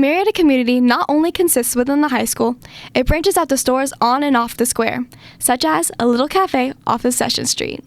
Marietta community not only consists within the high school, it branches out to stores on and off the square, such as a little cafe off of Session Street.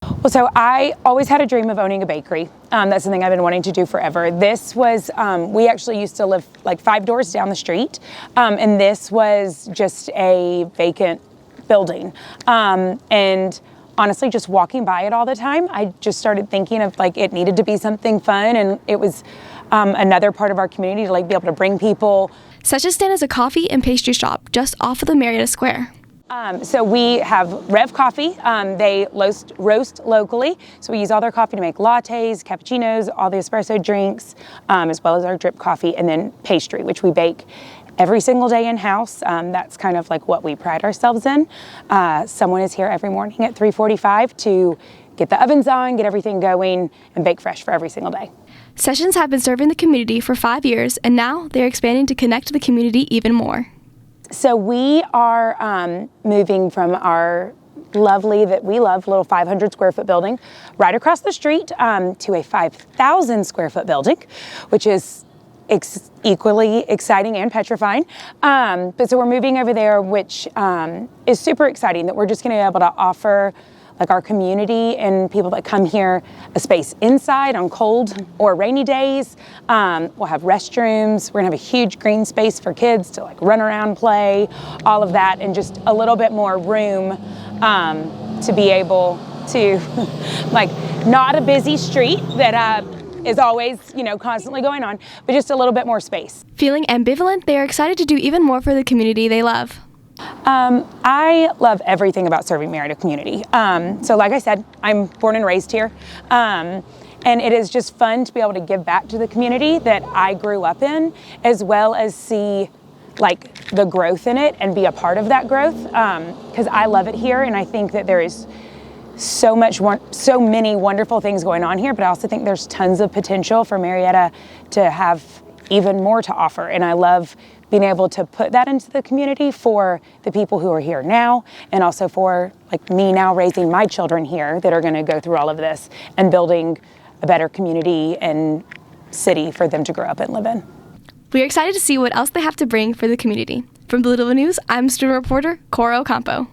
Well, so I always had a dream of owning a bakery. That's something I've been wanting to do forever. This was, we actually used to live like 5 doors down the street, and this was just a vacant building. And honestly, just walking by it all the time, I just started thinking of like it needed to be something fun, and it was another part of our community to like be able to bring people. Session Stand is a coffee and pastry shop just off of the Marietta Square. So we have Rev Coffee. They roast locally. So we use all their coffee to make lattes, cappuccinos, all the espresso drinks, as well as our drip coffee, and then pastry, which we bake every single day in-house. That's kind of like what we pride ourselves in. Someone is here every morning at 3:45 to get the ovens on, get everything going, and bake fresh for every single day. Sessions have been serving the community for 5 years, and now they're expanding to connect to the community even more. So we are moving from our lovely, that we love, little 500 square foot building right across the street to a 5,000 square foot building, which is equally exciting and petrifying. But so we're moving over there, which is super exciting, that we're just gonna be able to offer like our community and people that come here a space inside on cold or rainy days. We'll have restrooms. We're gonna have a huge green space for kids to like run around, play, all of that, and just a little bit more room to be able to, like, not a busy street that is always, you know, constantly going on, but just a little bit more space. Feeling ambivalent, they are excited to do even more for the community they love. I love everything about serving Marietta community. So like I said, I'm born and raised here. And it is just fun to be able to give back to the community that I grew up in, as well as see like the growth in it and be a part of that growth. Because I love it here, and I think that there is so many wonderful things going on here, but I also think there's tons of potential for Marietta to have even more to offer. And I love being able to put that into the community for the people who are here now, and also for like me now raising my children here that are gonna go through all of this and building a better community and city for them to grow up and live in. We are excited to see what else they have to bring for the community. From Blue News, I'm student reporter Cora Ocampo.